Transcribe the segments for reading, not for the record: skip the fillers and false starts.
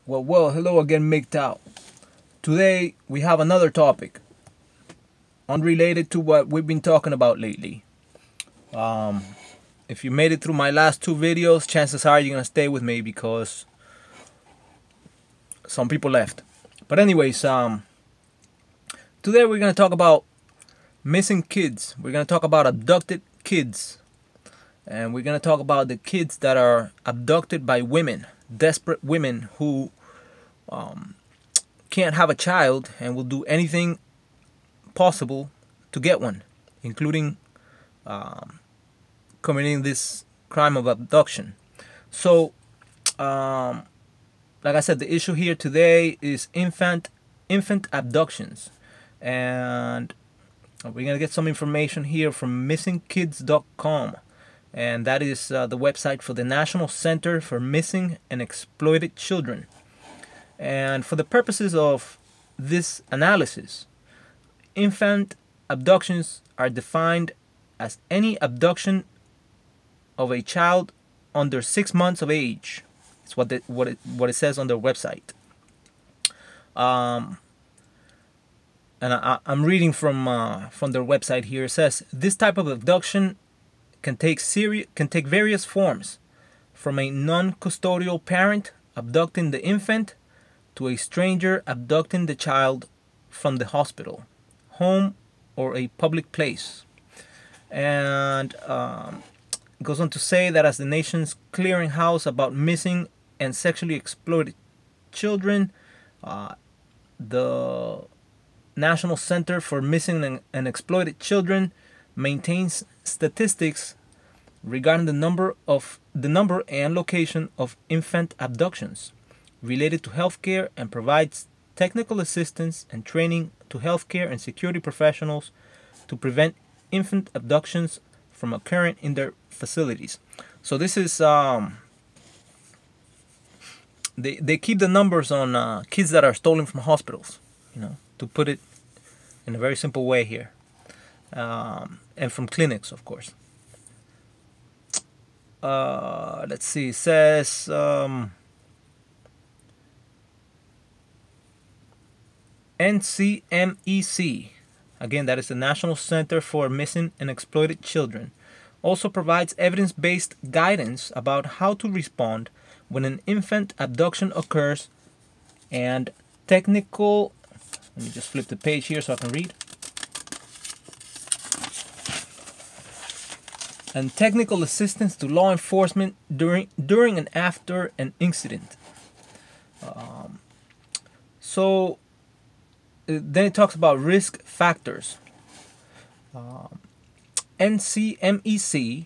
Well, hello again, MGTOW. Today we have another topic, unrelated to what we've been talking about lately. Um, if you made it through my last two videos, chances are you're gonna stay with me because some people left. But anyways, today we're gonna talk about missing kids. We're gonna talk about abducted kids, and we're gonna talk about the kids that are abducted by women, desperate women who can't have a child and will do anything possible to get one, including committing this crime of abduction. So, like I said, the issue here today is infant abductions, and we're gonna get some information here from missingkids.com, and that is the website for the National Center for Missing and Exploited Children. And for the purposes of this analysis, infant abductions are defined as any abduction of a child under 6 months of age. It's what it says on their website. And I'm reading from their website here. It says this type of abduction can take various forms, from a non-custodial parent abducting the infant to a stranger abducting the child from the hospital, home, or a public place. And goes on to say that as the nation's clearinghouse about missing and sexually exploited children, the National Center for Missing and Exploited Children maintains statistics regarding the number and location of infant abductions related to healthcare, and provides technical assistance and training to healthcare and security professionals to prevent infant abductions from occurring in their facilities. So this is they keep the numbers on kids that are stolen from hospitals, to put it in a very simple way here, and from clinics, of course. Let's see. It says NCMEC, again, that is the National Center for Missing and Exploited Children, also provides evidence-based guidance about how to respond when an infant abduction occurs, and technical, let me just flip the page here so I can read, and technical assistance to law enforcement during and after an incident. So then it talks about risk factors. NCMEC,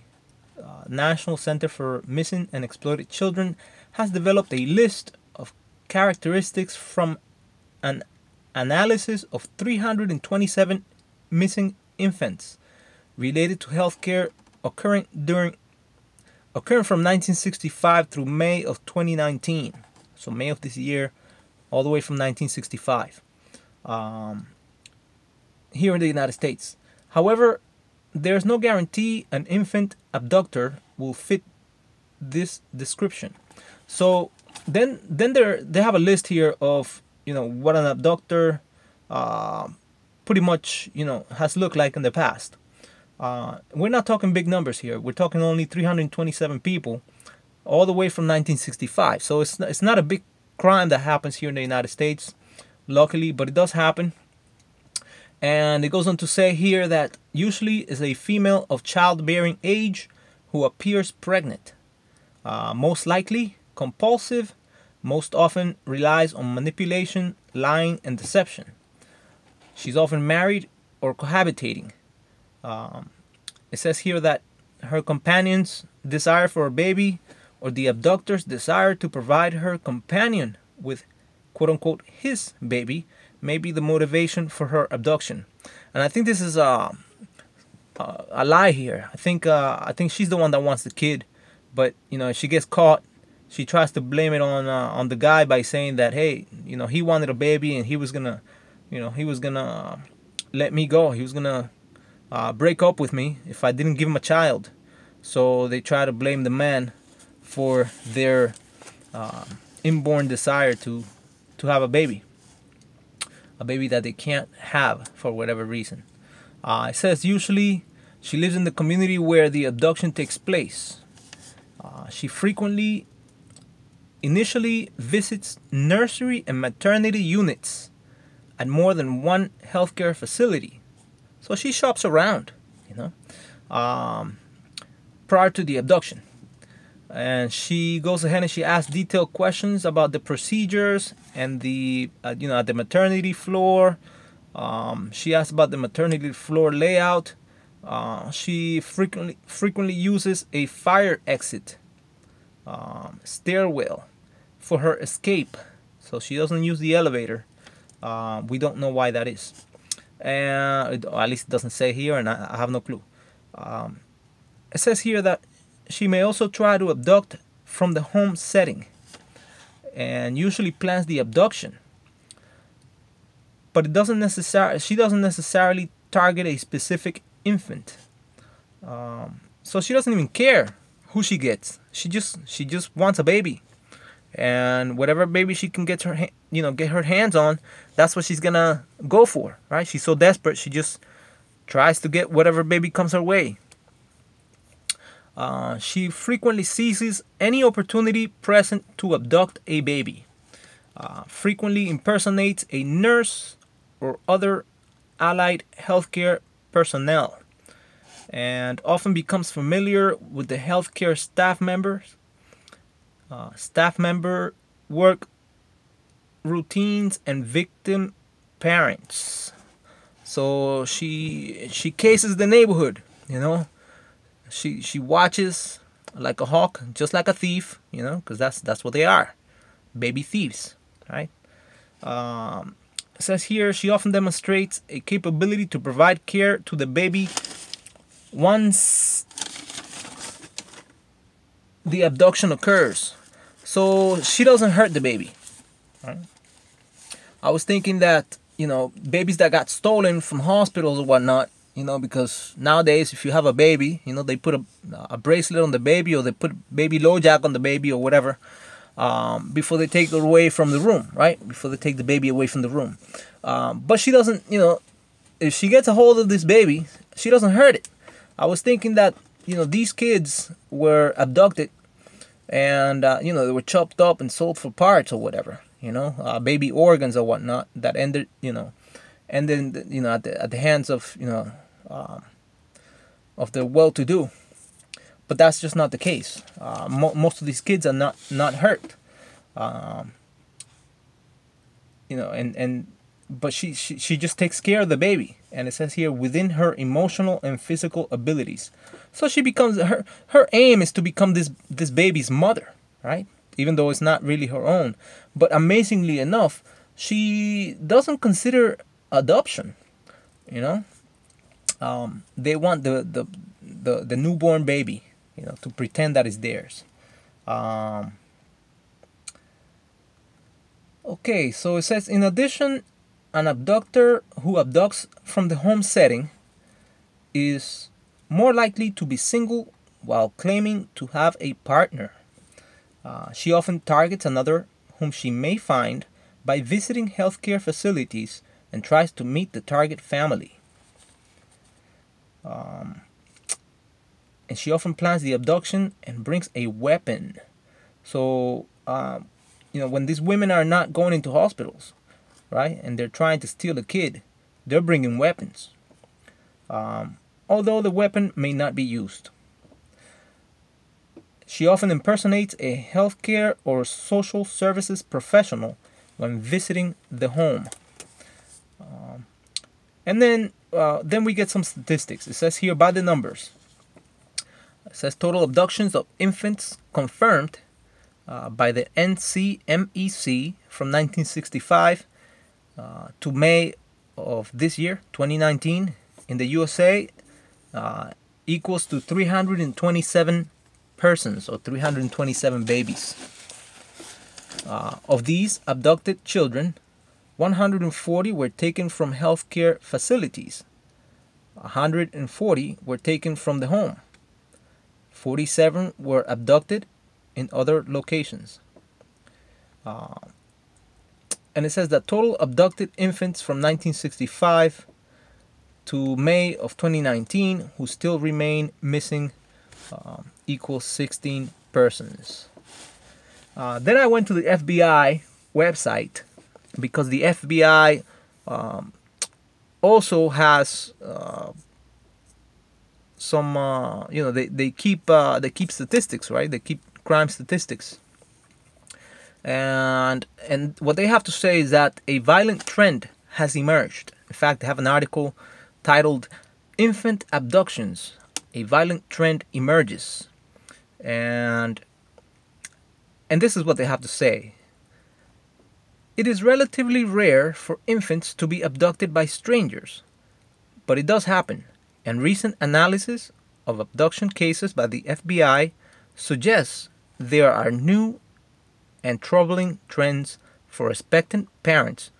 National Center for Missing and Exploited Children, has developed a list of characteristics from an analysis of 327 missing infants related to healthcare occurring from 1965 through May of 2019. So May of this year, all the way from 1965. Here in the United States. However, there's no guarantee an infant abductor will fit this description. So then they have a list here of what an abductor pretty much has looked like in the past. We're not talking big numbers here. We're talking only 327 people, all the way from 1965. So it's not a big crime that happens here in the United States, luckily, but it does happen. And it goes on to say here that usually is a female of childbearing age who appears pregnant, most likely compulsive, most often relies on manipulation, lying, and deception. She's often married or cohabitating. It says here that her companion's desire for a baby, or the abductor's desire to provide her companion with quote-unquote his baby, may be the motivation for her abduction. And I think this is a lie here. I think she's the one that wants the kid, but if she gets caught, she tries to blame it on the guy by saying that, hey, he wanted a baby and he was gonna let me go. He was gonna break up with me if I didn't give him a child. So they try to blame the man for their inborn desire to have a baby that they can't have for whatever reason. It says usually she lives in the community where the abduction takes place. She frequently initially visits nursery and maternity units at more than one healthcare facility. So she shops around, you know, prior to the abduction. And she goes ahead and she asks detailed questions about the procedures and the, at the maternity floor. She asks about the maternity floor layout. She frequently uses a fire exit stairwell for her escape. So she doesn't use the elevator. We don't know why that is. And at least it doesn't say here, and I have no clue. It says here that she may also try to abduct from the home setting and usually plans the abduction. But she doesn't necessarily target a specific infant. So she doesn't even care who she gets. She just wants a baby. And whatever baby she can get her hands on, that's what she's gonna go for, right? She's so desperate, she just tries to get whatever baby comes her way. She frequently seizes any opportunity present to abduct a baby. Frequently impersonates a nurse or other allied healthcare personnel, and often becomes familiar with the healthcare staff members. Staff member work routines and victim parents. So she cases the neighborhood, you know. She watches like a hawk, just like a thief, you know, because that's what they are, baby thieves, right? It says here she often demonstrates a capability to provide care to the baby once the abduction occurs. So she doesn't hurt the baby, right? I was thinking that, babies that got stolen from hospitals or whatnot, because nowadays if you have a baby, they put a bracelet on the baby, or they put baby LoJack on the baby or whatever, before they take it away from the room, right? Before they take the baby away from the room. But she doesn't, if she gets a hold of this baby, she doesn't hurt it. I was thinking that, these kids were abducted and, they were chopped up and sold for parts or whatever, baby organs or whatnot that ended, and then, at the hands of, of the well-to-do. But that's just not the case. Most of these kids are not hurt. But she just takes care of the baby, and it says here within her emotional and physical abilities. So she becomes her aim is to become this baby's mother, right? Even though it's not really her own. But amazingly enough, she doesn't consider adoption. They want the newborn baby, to pretend that it's theirs. Okay, so it says, in addition, an abductor who abducts from the home setting is more likely to be single while claiming to have a partner. She often targets another whom she may find by visiting healthcare facilities and tries to meet the target family. And she often plans the abduction and brings a weapon. So, when these women are not going into hospitals, right, and they're trying to steal a kid, they're bringing weapons. Although the weapon may not be used. She often impersonates a healthcare or social services professional when visiting the home. And then we get some statistics. It says here by the numbers. It says total abductions of infants confirmed by the NCMEC from 1965 to May of this year, 2019, in the USA equals to 327 persons, or 327 babies. Of these abducted children, 140 were taken from healthcare facilities. 140 were taken from the home. 47 were abducted in other locations. And it says that total abducted infants from 1965 to May of 2019 who still remain missing equals 16 persons. Then I went to the FBI website because the FBI also has some, they keep statistics, right? They keep crime statistics. And what they have to say is that a violent trend has emerged. In fact, they have an article titled "Infant Abductions: A Violent Trend Emerges," and this is what they have to say. It is relatively rare for infants to be abducted by strangers, but it does happen, and recent analysis of abduction cases by the FBI suggests there are new and troubling trends for expectant parents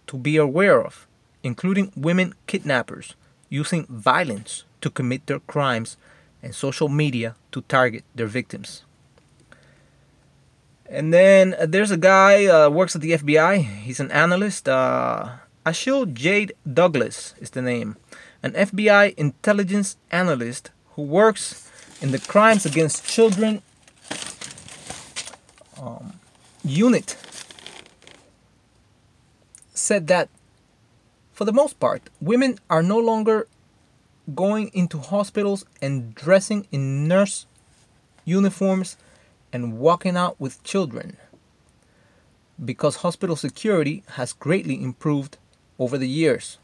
to be aware of, including women kidnappers using violence to commit their crimes and social media to target their victims. And then there's a guy works at the FBI. He's an analyst. Ashil Jade Douglas is the name. An FBI intelligence analyst who works in the Crimes Against Children unit, said that for the most part, women are no longer going into hospitals and dressing in nurse uniforms and walking out with children because hospital security has greatly improved over the years.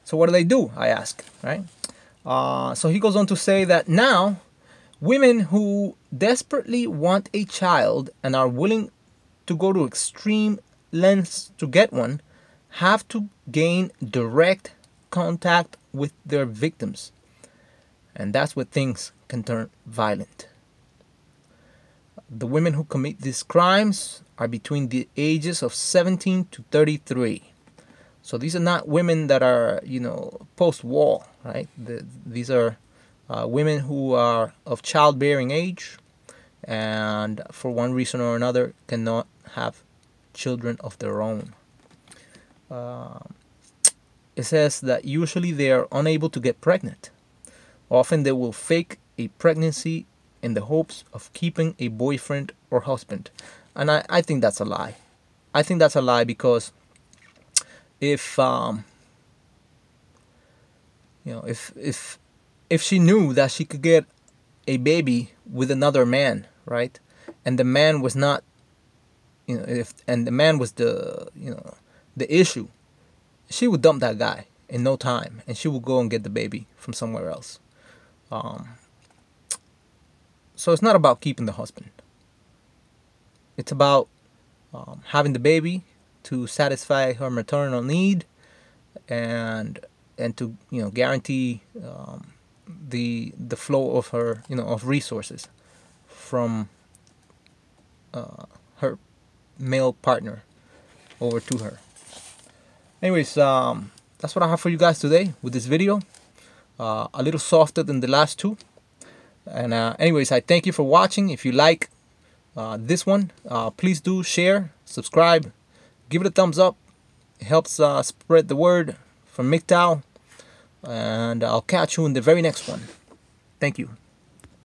So what do? I ask, right? So he goes on to say that now women who desperately want a child and are willing to go to extreme lengths to get one have to gain direct contact with their victims. And that's where things can turn violent. The women who commit these crimes are between the ages of 17 to 33. So these are not women that are, post-war, right? These are women who are of childbearing age and for one reason or another cannot have children of their own. It says that usually they are unable to get pregnant. Often they will fake a pregnancy in the hopes of keeping a boyfriend or husband. And I think that's a lie. I think that's a lie because if she knew that she could get a baby with another man, right? And the man was not, and the man was the issue, she would dump that guy in no time and she would go and get the baby from somewhere else. So it's not about keeping the husband. It's about having the baby to satisfy her maternal need and to guarantee the flow of her of resources from her male partner over to her. Anyways, that's what I have for you guys today with this video. A little softer than the last two. And anyways, I thank you for watching. If you like this one, please do share, subscribe, give it a thumbs up. It helps spread the word from MGTOW. And I'll catch you in the very next one. Thank you.